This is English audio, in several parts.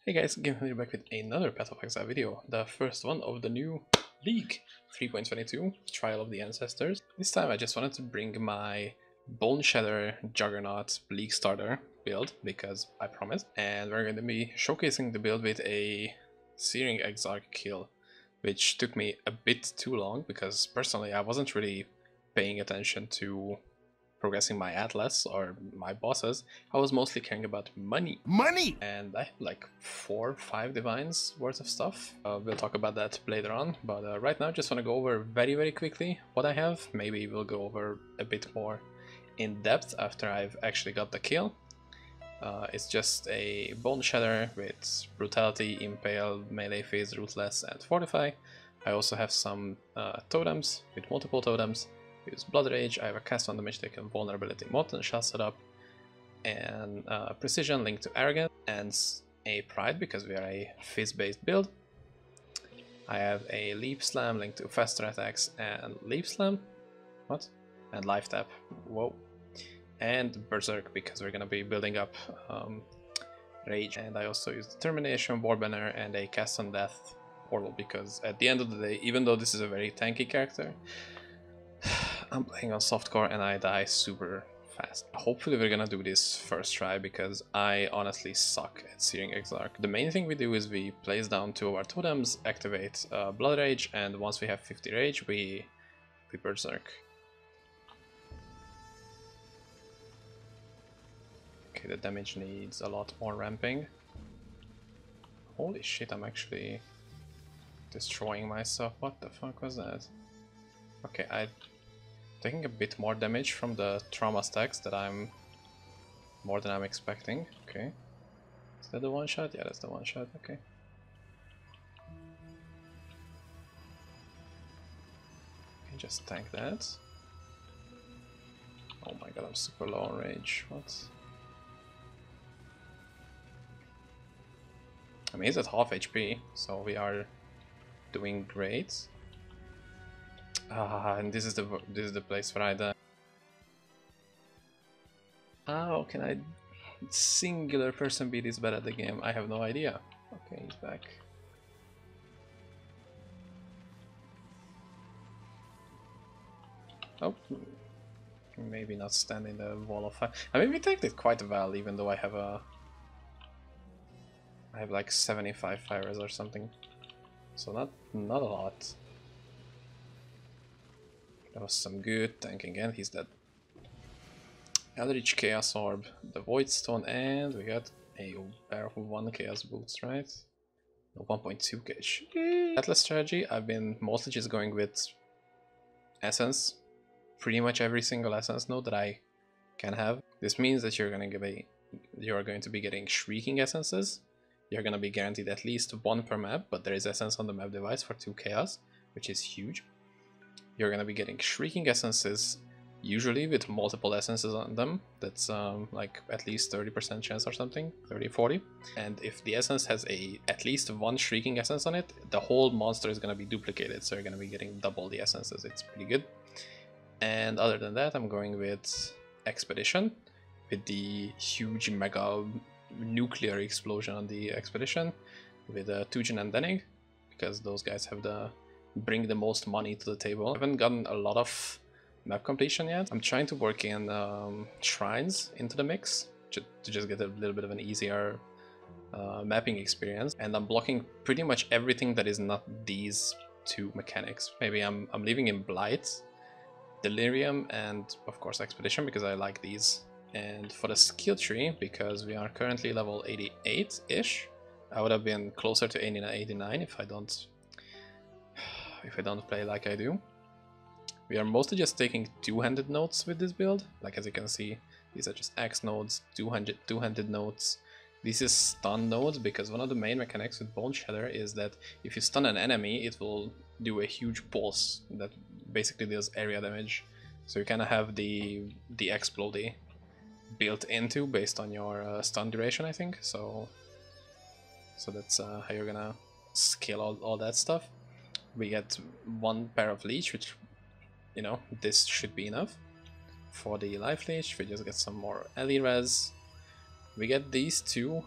Hey guys, GameFan here back with another Path of Exile video, the first one of the new League 3.22 Trial of the Ancestors. This time I just wanted to bring my boneshatter Juggernaut Leaguestarter build, because I promised, and we're going to be showcasing the build with a Searing Exarch kill, which took me a bit too long because personally I wasn't really paying attention to progressing my atlas or my bosses. I was mostly caring about money. And I have like 4 or 5 divines worth of stuff. We'll talk about that later on, but right now just want to go over very quickly what I have. Maybe we'll go over a bit more in depth after I've actually got the kill. It's just a boneshatter with brutality, impale, melee phase, ruthless, and fortify. I also have some totems with multiple totems. Use Blood Rage, I have a cast on damage taken, vulnerability, molten shell setup, and precision linked to arrogance, and a pride because we are a fizz based build. I have a leap slam linked to faster attacks and leap slam, and life tap, whoa, and berserk because we're gonna be building up rage. And I also use determination, war banner, and a cast on death portal because at the end of the day, even though this is a very tanky character, I'm playing on softcore and I die super fast. Hopefully we're gonna do this first try because I honestly suck at Searing Exarch. The main thing we do is we place down 2 of our totems, activate Blood Rage, and once we have 50 rage we berserk. Okay, the damage needs a lot more ramping. Holy shit, I'm actually destroying myself. What the fuck was that? Okay, I'm taking a bit more damage from the trauma stacks that more than I'm expecting. Okay. Is that the one shot? Yeah, that's the one shot. Okay. Okay, just tank that. Oh my god, I'm super low on rage. What? I mean, he's at half HP, so we are doing great. And this is the place where I die. How can I singular person be this bad at the game? I have no idea. Okay, he's back. Oh, maybe not stand in the wall of fire. I mean, we tanked it quite well, even though I have like 75 fires or something, so not a lot. That was some good tanking, and he's dead. Eldritch Chaos Orb, the Void Stone, and we got a powerful 1 Chaos Boots, right? No, 1.2 gauge. Atlas strategy, I've been mostly just going with Essence. Pretty much every single Essence node that I can have. This means that you're going to be getting Shrieking Essences. You're going to be guaranteed at least 1 per map, but there is Essence on the map device for 2 Chaos, which is huge. You're going to be getting Shrieking Essences, usually with multiple essences on them. That's like at least 30% chance or something, 30-40. And if the essence has at least 1 Shrieking Essence on it, the whole monster is going to be duplicated, so you're going to be getting double the essences. It's pretty good. And other than that, I'm going with Expedition, with the huge mega nuclear explosion on the Expedition, with Tujin and Denning, because those guys have bring the most money to the table. I haven't gotten a lot of map completion yet. I'm trying to work in shrines into the mix to just get a little bit of an easier mapping experience, and I'm blocking pretty much everything that is not these 2 mechanics. Maybe I'm leaving in Blight, Delirium, and of course Expedition because I like these. And for the skill tree, because we are currently level 88-ish, I would have been closer to 89 if I don't play like I do. We are mostly just taking 2-handed nodes with this build. Like as you can see, these are just axe nodes, 2-handed nodes. This is stun nodes because one of the main mechanics with boneshatter is that if you stun an enemy, it will do a huge pulse that basically deals area damage. So you kind of have the explode built into based on your stun duration, I think. So that's how you're gonna scale all that stuff. We get 1 pair of leech, which, you know, this should be enough. For the life leech, we just get some more Ellie res. We get these two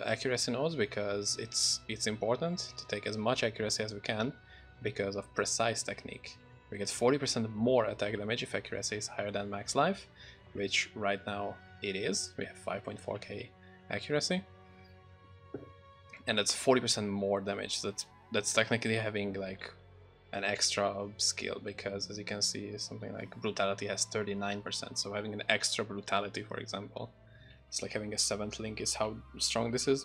accuracy nodes because it's important to take as much accuracy as we can because of precise technique. We get 40% more attack damage if accuracy is higher than max life, which right now it is. We have 5.4k accuracy, and that's 40% more damage. That's technically having like an extra skill, because as you can see, something like brutality has 39%, so having an extra brutality, for example, it's like having a 7th link is how strong this is.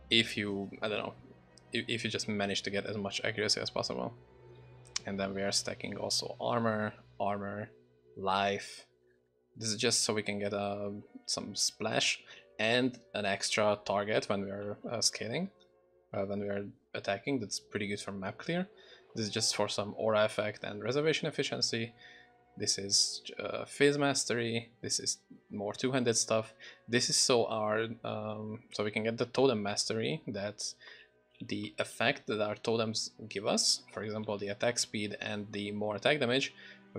If you, I don't know, if you just manage to get as much accuracy as possible. And then we are stacking also armor, life. This is just so we can get some splash and an extra target when we are scaling, when we are attacking. That's pretty good for map clear. This is just for some aura effect and reservation efficiency. This is phase mastery. This is more two-handed stuff. This is so our so we can get the totem mastery, that the effect that our totems give us, for example the attack speed and the more attack damage,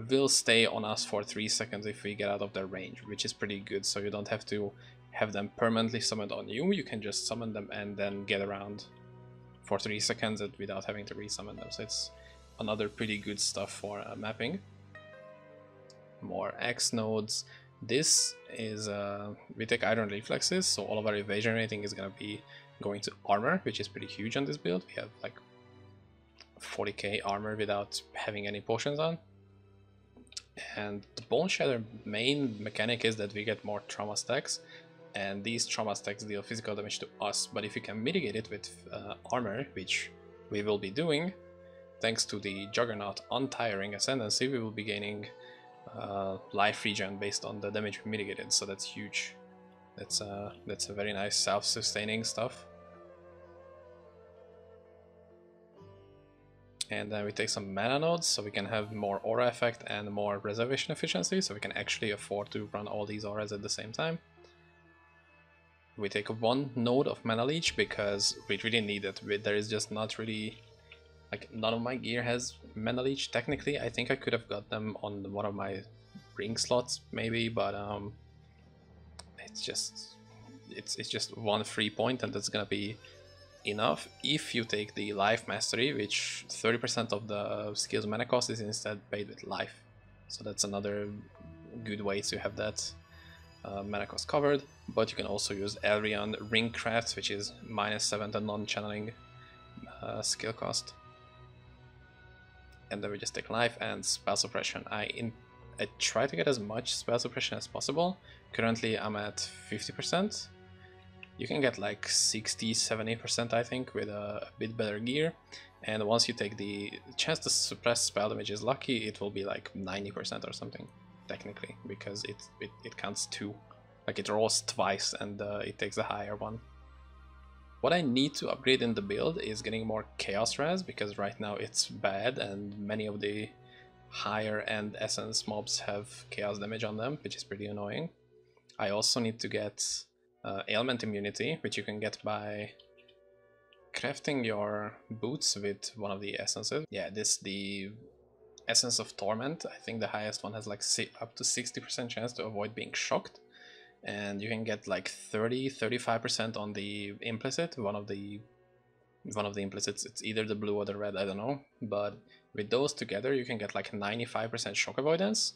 will stay on us for 3 seconds if we get out of their range, which is pretty good. So you don't have to have them permanently summoned on you. You can just summon them and then get around for 3 seconds without having to resummon them. So it's another pretty good stuff for mapping. More X nodes. This is we take iron reflexes, so all of our evasion rating is gonna be going to armor, which is pretty huge on this build. We have like 40k armor without having any potions on. And the boneshatter main mechanic is that we get more trauma stacks, and these trauma stacks deal physical damage to us. But if you can mitigate it with armor, which we will be doing, thanks to the Juggernaut untiring ascendancy, we will be gaining life regen based on the damage we mitigated. So that's huge. That's a very nice self-sustaining stuff. And then we take some mana nodes, so we can have more aura effect and more reservation efficiency, so we can actually afford to run all these auras at the same time. We take 1 node of mana leech because we really need it. There is just not really, like, none of my gear has mana leech technically. I think I could have got them on one of my ring slots maybe, but it's just 1 free point, and that's gonna be enough if you take the life mastery, which 30% of the skill's mana cost is instead paid with life. So that's another good way to have that mana cost covered. But you can also use Elrion Ring Crafts, which is -7 to non-channeling skill cost. And then we just take life and spell suppression. I try to get as much spell suppression as possible. Currently I'm at 50%. You can get like 60-70% I think with a bit better gear, and once you take the chance to suppress spell damage is lucky, it will be like 90% or something technically, because it counts 2, like it rolls twice and it takes a higher one. What I need to upgrade in the build is getting more chaos res, because right now it's bad and many of the higher end essence mobs have chaos damage on them, which is pretty annoying. I also need to get ailment immunity, which you can get by crafting your boots with one of the essences. Yeah, the essence of torment. I think the highest one has like up to 60% chance to avoid being shocked, and you can get like 30-35% on the implicit. One of the implicits, it's either the blue or the red, I don't know, but with those together you can get like 95% shock avoidance.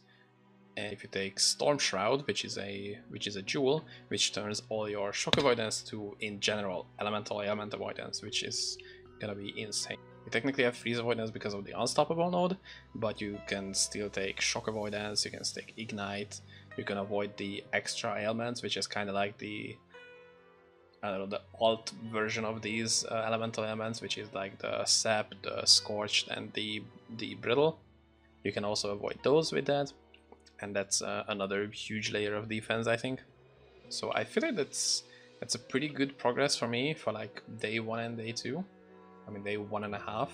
And if you take Storm Shroud, which is a jewel, which turns all your shock avoidance to, in general, elemental ailment avoidance, which is gonna be insane. You technically have freeze avoidance because of the unstoppable node, but you can still take shock avoidance, you can take ignite, you can avoid the extra ailments, which is kind of like the, I don't know, the alt version of these elemental ailments, which is like the sap, the scorched, and the brittle. You can also avoid those with that. And that's another huge layer of defense, I think. So I feel like that's a pretty good progress for me for like day 1 and day 2. I mean day 1.5.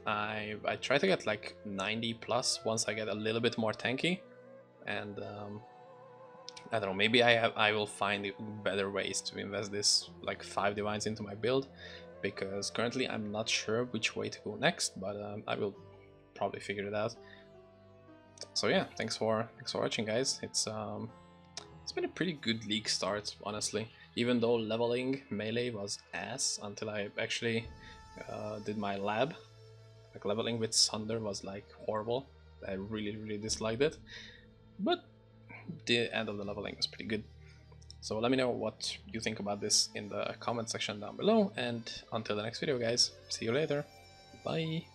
I try to get like 90 plus once I get a little bit more tanky, and I don't know, maybe I will find better ways to invest this like 5 divines into my build, because currently I'm not sure which way to go next, but I will probably figure it out. So yeah, thanks for watching, guys. It's It's been a pretty good league start, honestly. Even though leveling melee was ass until I actually did my lab. Like leveling with Sunder was like horrible. I really disliked it. But the end of the leveling was pretty good. So let me know what you think about this in the comment section down below, and until the next video guys, see you later, bye!